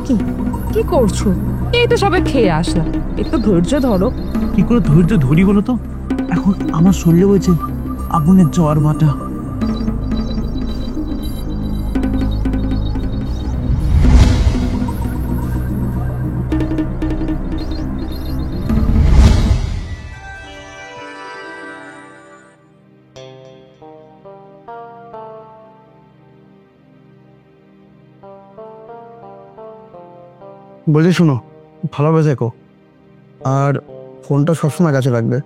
কি কি করছো? এই তো সবে খেয়ে আসলাম, একটু ধৈর্য ধরো। কি করে ধৈর্য ধরি বলো তো? এখন আমার শরীরে হয়েছে আগুনের জ্বর ভাটা। বলছি শোনো, ভালোভাবে থেকো আর ফোনটা সবসময় কাছে রাখবে।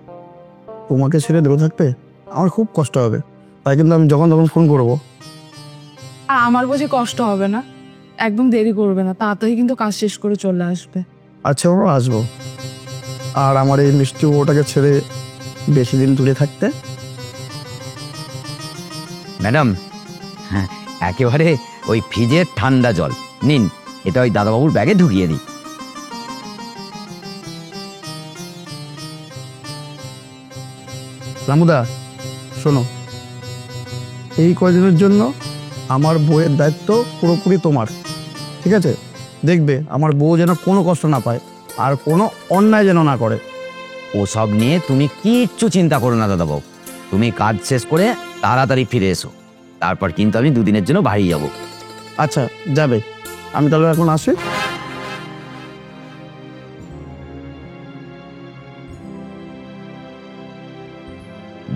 তোমাকে ছেড়ে দূরে থাকতে আমার খুব কষ্ট হবে, তাই কিন্তু আমি যখন তখন ফোন করবো। আর আমার বুঝি কষ্ট হবে না? একদম দেরি করবে না, তাড়াতাড়ি কিন্তু কাজ শেষ করে চলে আসবে। আচ্ছা বাবা, আসবো। আর আমার এই মিষ্টি বউটাকে ছেড়ে বেশি দিন দূরে থাকতে। ম্যাডাম, হ্যাঁ, একেবারে ওই ফ্রিজের ঠান্ডা জল নিন, এটা ওই দাদাবাবুর ব্যাগে ঢুকিয়ে দিই। রামুদা শোনো, এই কয়দিনের জন্য আমার বউয়ের দায়িত্ব পুরোপুরি তোমার, ঠিক আছে? দেখবে আমার বউ যেন কোনো কষ্ট না পায় আর কোনো অন্যায় যেন না করে। ওসব নিয়ে তুমি কিচ্ছু চিন্তা করো না দাদাবাবু, তুমি কাজ শেষ করে তাড়াতাড়ি ফিরে এসো, তারপর কিন্তু আমি দুদিনের জন্য বাড়ি যাব। আচ্ছা যাবে, আমি তাহলে এখন আসি।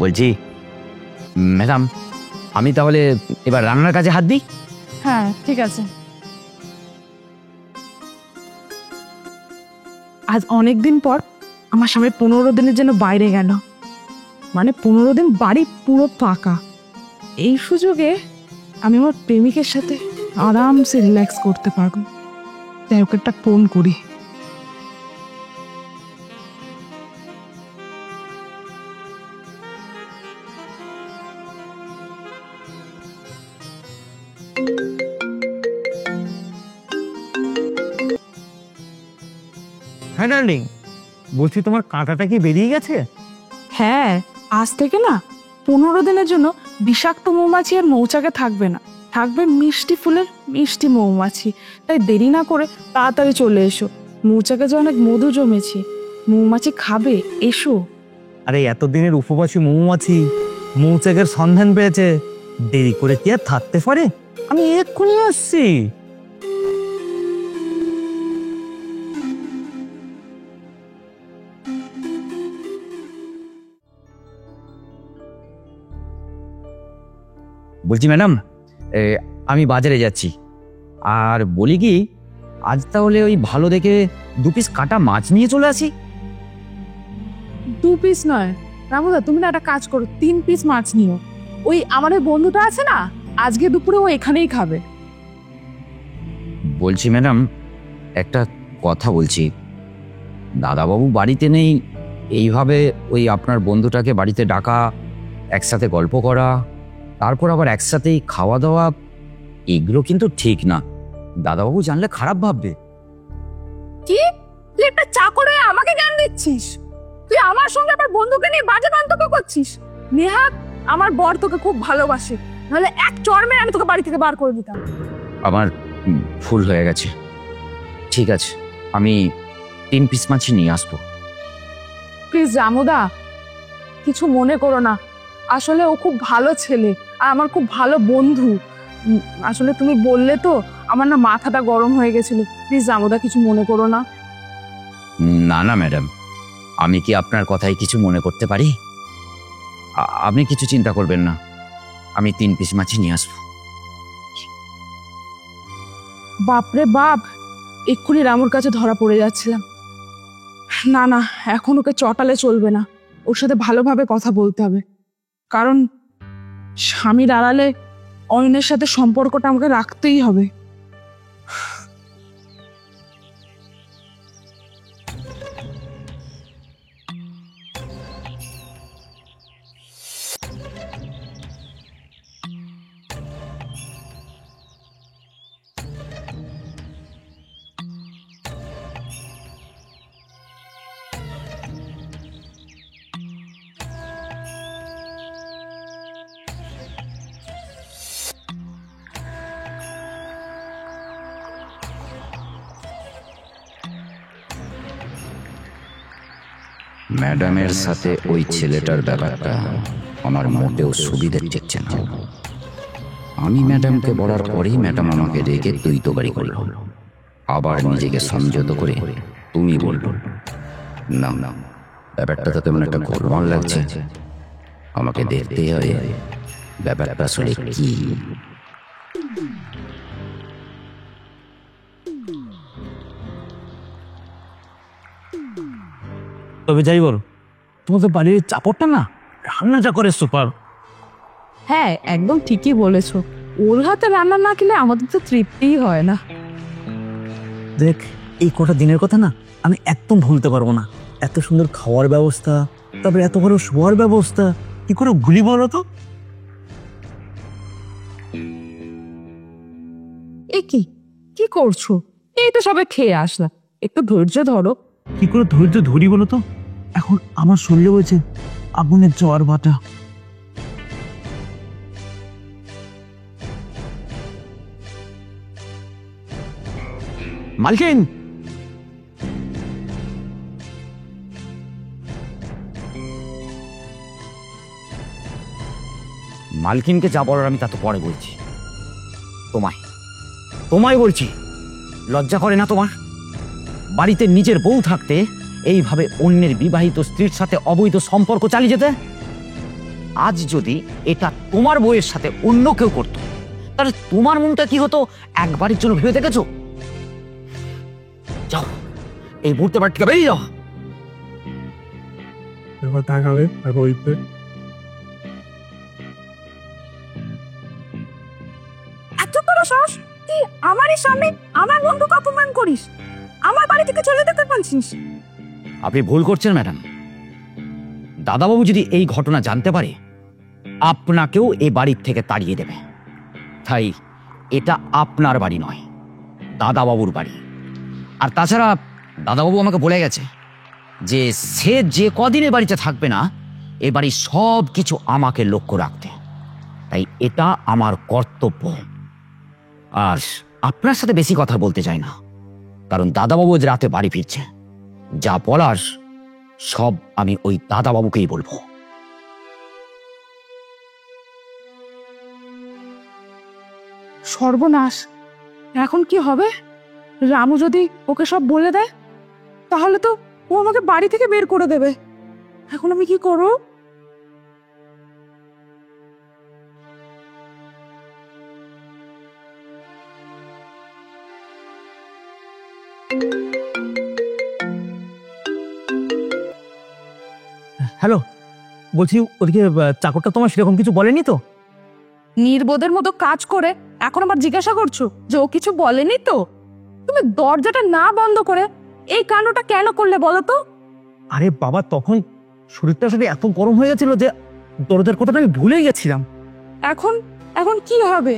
বলছি ম্যাডাম, আমি তাহলে এবার রান্নার কাজে হাত দিই। হ্যাঁ ঠিক আছে। আজ অনেক দিন পর আমার সামনে 15 দিনের জন্য বাইরে গেল, মানে 15 দিন বাড়ি পুরো ফাঁকা। এই সুযোগে আমি আমার প্রেমিকের সাথে আরামসে রিল্যাক্স করতে পারবো। তাই ওকে একটা ফোন করি। হ্যাঁ ডার্লিং, বলছি তোমার কাঁটাটা কি বেরিয়ে গেছে? হ্যাঁ, আজ থেকে না 15 দিনের জন্য বিষাক্ত মৌমাছি আর মৌচাকে থাকবে না, থাকবে মিষ্টি ফুলের মিষ্টি মৌমাছি। তাই দেরি না করে তাড়াতাড়ি চলে এসো। মৌচাকে যে অনেক মধু জমেছে, মৌমাছি খাবে, এসো। আরে এতদিনের উপবাসী মৌমাছি মৌচাকের সন্ধান পেয়েছে, দেরি করে কি আর থাকতে পারে? আমি এক্ষুনি আসছি। বলছি ম্যাডাম, আমি বাজারে যাচ্ছি, আর বলি কি, আজ তাহলে ওই ভালো দেখে 2 পিস কাটা মাছ নিয়ে চলে আসি। 2 পিস নয় রামুদা, তুমি না একটা কাজ করো, 3 পিস মাছ নিও। ওই আমার ওই বন্ধুটা আছে না, আজকে দুপুরে ও এখানেই খাবে। বলছি ম্যাডাম, একটা কথা বলছি, দাদাবাবু বাড়িতে নেই, এইভাবে ওই আপনার বন্ধুটাকে বাড়িতে ডাকা, একসাথে গল্প করা, তারপর আবার একসাথেই খাওয়া দাওয়া, এগুলো কিন্তু ঠিক না। দাদাবাবু জানলে খারাপ ভাববে। কি, তুই একটা চাকর হয়ে আমাকে জ্ঞান দিচ্ছিস? তুই আমার সঙ্গে আমার বন্ধুকে নিয়ে বাজে মন্তব্য করছিস। নেহাত আমার বর তোকে খুব ভালোবাসে, নাহলে এক চড় মেরে আমি তোকে বাড়ি থেকে বার করে দিতাম। আমার ভুল হয়ে গেছে, ঠিক আছে, আমি 3 পিস মাছই নিয়ে আসবো। প্লিজ রামুদা, কিছু মনে করো না, আসলে ও খুব ভালো ছেলে আর আমার খুব ভালো বন্ধু। আসলে তুমি বললে তো আমার না মাথাটা গরম হয়ে গেছিল। প্লিজ রামুদা, কিছু মনে করো না। না না ম্যাডাম, আমি কি আপনার কথায় কিছু মনে করতে পারি? আপনি কিছু চিন্তা করবেন না, আমি 3 পিস মাছই নিয়ে আসবো। বাপরে বাপ, এক্ষুনি রামুর কাছে ধরা পড়ে যাচ্ছিলাম। না না, এখন ওকে চটালে চলবে না, ওর সাথে ভালোভাবে কথা বলতে হবে। কারণ স্বামীর আড়ালে অয়নের সাথে সম্পর্কটা আমাকে রাখতেই হবে। ম্যাডামের সাথে ওই ছেলেটার ব্যাপারটা আমার মোটেও সুবিধে ঠেকছে না। আমি ম্যাডামকে বলার পরেই ম্যাডাম আমাকে রেখে তুই তো গাড়ি করল, আবার নিজেকে সংযত করে তুমি বলল। না না, ব্যাপারটা তো তেমন একটা গোলমাল লাগছে। আমাকে দেখতে হবে ব্যাপারটা আসলে কি। তবে যাই বল, তোমাদের বাড়ির চাপড়টা না রান্নাটা করে সুপার। হ্যাঁ, একদম ঠিকই বলেছো। ওর হাতে রান্না না খেলে আমাদের তো তৃপ্তিই হয় না। দেখ, এই কটা দিনের কথা না আমি একদম ভুলতে পারবো না। এত সুন্দর খাওয়ার ব্যবস্থা, তারপরে এত বড় শোয়ার ব্যবস্থা, কি করে ভুলি বলো তো? এ কি কি করছো? এই তো সবে খেয়ে আসলাম, একটু ধৈর্য ধরো। কি করে ধৈর্য ধরি বলো তো? এখন আমার শরীরে বলছে আগুনের জ্বর ভাটা। মালকিন, মালকিনকে যা বলার আমি তা তো পরে বলছি। তোমায় তোমায় বলছি, লজ্জা করে না তোমার? বাড়িতে নিজের বউ থাকতে এইভাবে অন্যের বিবাহিত স্ত্রীর সাথে অবৈধ সম্পর্ক চালিয়ে যেতে? আজ যদি এটা তোমার বউয়ের সাথে অন্য কেউ করত, তাহলে তোমার মনটা কি হতো একবারের জন্য ভেবে দেখেছো? যাও, এই মুহূর্তে বাড়ি থেকে বেরিয়ে যাও। এবার তাকাবে রোহিতে। এত বড় সাহস! তুই আমারই সামনে আমার বন্ধুকে অপমান করিস, আমার বাড়ি থেকে চলে যেতে পারছিস? আপনি ভুল করছেন ম্যাডাম। দাদাবাবু যদি এই ঘটনা জানতে পারে, আপনাকেও এই বাড়ির থেকে তাড়িয়ে দেবে। তাই এটা আপনার বাড়ি নয়, দাদাবাবুর বাড়ি। আর তাছাড়া দাদাবাবু আমাকে বলে গেছে যে সে যে কদিনে বাড়িতে থাকবে না, এ বাড়ির সব কিছু আমাকে লক্ষ্য রাখতে। তাই এটা আমার কর্তব্য। আর আপনার সাথে বেশি কথা বলতে চাই না, কারণ দাদাবাবু আজ রাতে বাড়ি ফিরছে। যা বলার সব আমি ওই দাদাবাবুকেই বলবো। সর্বনাশ! এখন কি হবে? রামু যদি ওকে সব বলে দেয়, তাহলে তো ও আমাকে বাড়ি থেকে বের করে দেবে। এখন আমি কি করব? হ্যালো, বলছি ওদিকে চাকরটা তোমার সেরকম কিছু বলেনি তো? নির্বোধের মতো কাজ করে এখন আবার জিজ্ঞাসা করছো যে ও কিছু বলেনি তো? তুমি দরজাটা না বন্ধ করে এই কাণ্ডটা কেন করলে বলো তো? আরে বাবা, তখন শরীরটা আসলে এত গরম হয়ে গেছিল যে দরজার কথাটা আমি ভুলেই গেছিলাম। এখন এখন কি হবে?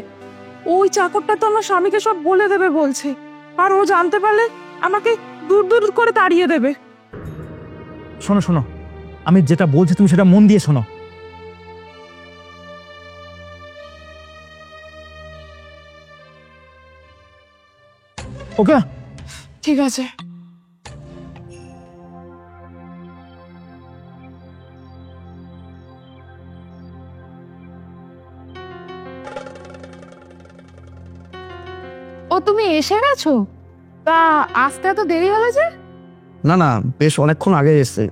ওই চাকরটা তো আমার স্বামীকে সব বলে দেবে বলছে, আর ও জানতে পারলে আমাকে দূর দূর করে তাড়িয়ে দেবে। শোনো শোনো, আমি যেটা বলছি তুমি সেটা মন দিয়ে শোনো। ওকে, ঠিক আছে। ও, তুমি এসে গেছো? তা আসতে এত দেরি হলো যে? না না, বেশ অনেকক্ষণ আগে এসছে।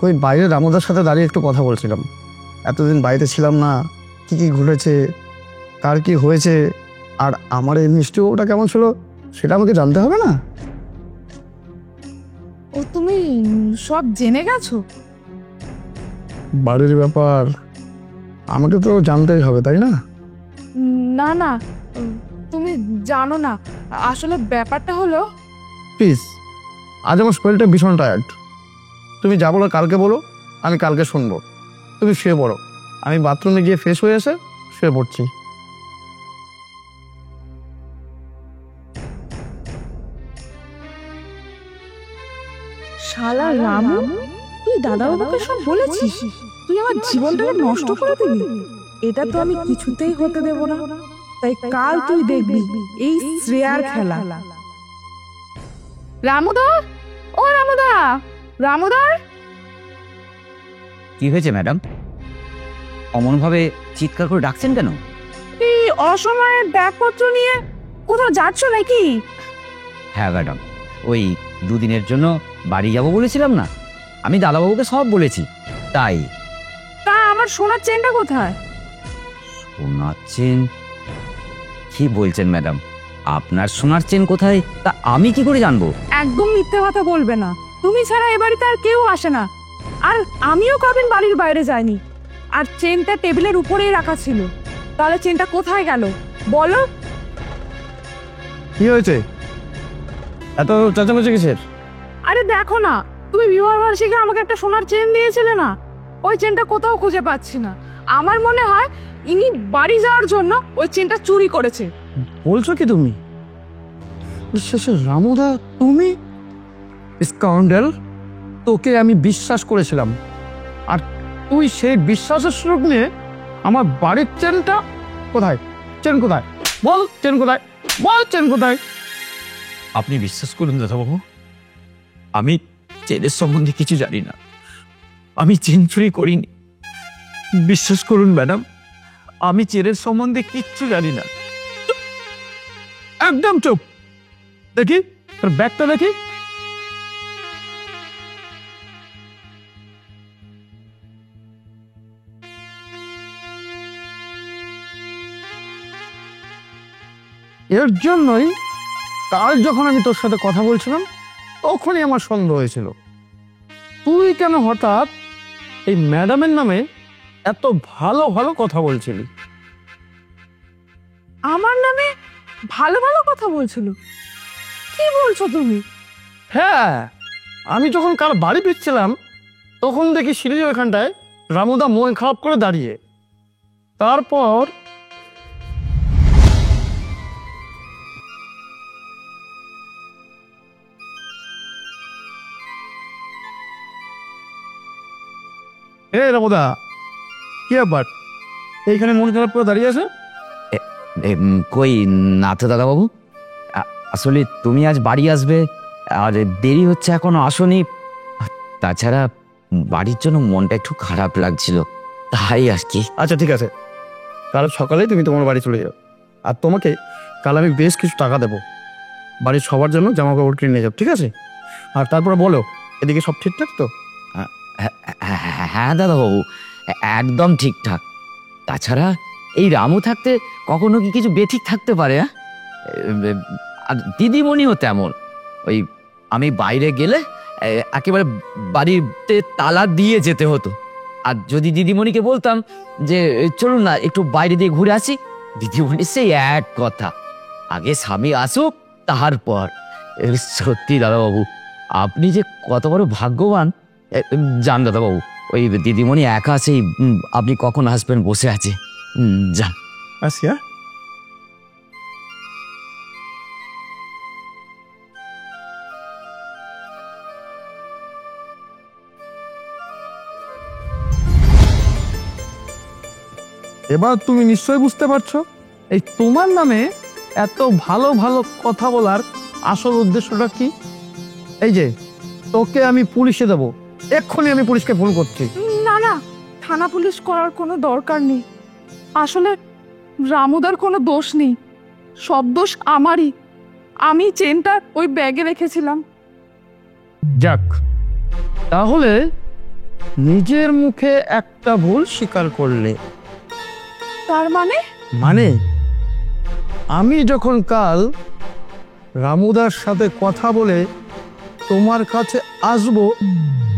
ওই বাইরে রামুদার সাথে দাঁড়িয়ে একটু কথা বলছিলাম। এতদিন বাড়িতে ছিলাম না, কি কি ঘটেছে, কার কি হয়েছে, আর আমার এই মিষ্টি ওটা কেমন ছিল সেটা আমাকে জানতে হবে না? ও, তুমি সব জেনে গেছো? বাড়ির ব্যাপার আমাকে তো জানতেই হবে, তাই না? না না, তুমি জানো না। আসলে ব্যাপারটা হলো, প্লিজ, আজ আমার শরীরটা ভীষণ টায়ার্ড। তুমি যা বলো কালকে বলো, আমি কালকে শুনবো। তুমি শুয়ে পড়ো, আমি বাথরুমে গিয়ে ফ্রেশ হয়ে এসে শুয়ে পড়ছি। শালা রামু, তুই দাদাবাবুকে সব বলেছিস? তুই আমার জীবনটাকে নষ্ট করে দিবি? এটা তো আমি কিছুতেই হতে দেব না। তাই কাল তুই দেখবি এই শ্রেয়ার খেলা। রামুদা, ও রামুদা, রামুদা, কি হয়েছে ম্যাডাম? অমনভাবে চিৎকার করে ডাকছেন কেন? এই অসময়ে ব্যাগপত্র নিয়ে কোথাও যাচ্ছ নাকি? হ্যাঁ ম্যাডাম, ওই দুদিনের জন্য বাড়ি যাব বলেছিলাম না, আমি দাদাবাবুকে সব বলেছি। তাই তা আমার সোনার চেনটা কোথায়? সোনার চেন? কি বলছেন ম্যাডাম? আপনার সোনার চেন কোথায় তা আমি কি করে জানবো? একদম মিথ্যে কথা বলবে না, তুমি ছাড়া এ বাড়িতে আর কেউ আসে না, আর আমিও কদিন বাড়ির বাইরে যাইনি। আর চেনটা টেবিলের উপরেই রাখা ছিল, তাহলে চেনটা কোথায় গেল বলো? কি হয়েছে? এত চেঁচামেচি কিসের? আরে দেখো না, তুমি বিবাহ বার্ষিকী আমাকে একটা সোনার চেন দিয়েছিলে না, ওই চেনটা কোথাও খুঁজে পাচ্ছি না। আমার মনে হয় ইনি বাড়ি যাওয়ার জন্য ওই চেনটা চুরি করেছে। বলছো কি তুমি? শেষে রামুদা তুমি? স্কাউন্ডেল, তোকে আমি বিশ্বাস করেছিলাম, আর তুই সেই বিশ্বাসের সুযোগ নিয়ে আমার বাড়ির চেনটা কোথায়? চেন কোথায়? বল চেন কোথায়? বল চেন কোথায়? আপনি বিশ্বাস করুন দাদাবাবু, আমি চেনের সম্বন্ধে কিছু জানি না, আমি চেন চুরি করিনি। বিশ্বাস করুন ম্যাডাম, আমি চেনের সম্বন্ধে কিচ্ছু জানি না। একদম চুপ। দেখি তোর ব্যাগটা দেখি। এর জন্যই কাল যখন আমি তোর সাথে কথা বলছিলাম তখনই আমার সন্দেহ হয়েছিল, তুই কেন হঠাৎ এই ম্যাডামের নামে এত ভালো ভালো কথা বলছিলি। আমার নামে ভালো ভালো কথা বলছিল? কি বলছো তুমি? হ্যাঁ, আমি যখন কাল বাড়ি ফিরছিলাম তখন দেখি সিঁড়ির ওখানটায় রামুদা মন খারাপ করে দাঁড়িয়ে। তারপর রামুদা, কি ব্যাপার এইখানে মন খারাপ করে দাঁড়িয়ে আছে? কই না তো দাদাবাবু, আসলে তুমি আজ বাড়ি আসবে আর দেরি হচ্ছে এখনো আসনি, তাছাড়া বাড়ির জন্য মনটা একটু খারাপ লাগছিল, তাই আর কি। আচ্ছা ঠিক আছে, কাল সকালেই তুমি তোমার বাড়ি চলে যাও, আর তোমাকে কাল আমি বেশ কিছু টাকা দেবো, বাড়ির সবার জন্য জামা কাপড় কিনে নিয়ে যাও, ঠিক আছে? আর তারপরে বলো এদিকে সব ঠিকঠাক তো? হ্যাঁ দাদাবাবু, একদম ঠিকঠাক। তাছাড়া এই রামু থাকতে কখনো কি কিছু বেঠিক থাকতে পারে? আর দিদিমণিও তেমন, ওই আমি বাইরে গেলে একেবারে বাড়িতে তালা দিয়ে যেতে হতো, আর যদি দিদিমণিকে বলতাম যে চলুন না একটু বাইরে দিয়ে ঘুরে আসি, দিদিমণি সেই এক কথা, আগে স্বামী আসুক তারপর। সত্যি দাদাবাবু, আপনি যে কত বড় ভাগ্যবান। যান দাদাবাবু, ওই দিদিমণি একা সেই আপনি কখন আসবেন বসে আছে, যান। আসিয়া, এবার তুমি নিশ্চয়ই বুঝতে পারছো এই তোমার নামে এত ভালো ভালো কথা বলার আসল উদ্দেশ্যটা কি। এই যে তোকে আমি পুলিশে দেবো, এক্ষুনি আমি পুলিশকে ফোন করছি। না না, থানা পুলিশ করার কোনো দরকার নেই, আসলে রামুদার কোনো দোষ নেই, সব দোষ আমারই। আমি চেনটা ওই ব্যাগে রেখেছিলাম। যাক, তাহলে নিজের মুখে একটা ভুল স্বীকার করলে। তার মানে? মানে আমি যখন কাল রামুদার সাথে কথা বলে তোমার কাছে আসবো,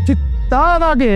ঠিক তার আগে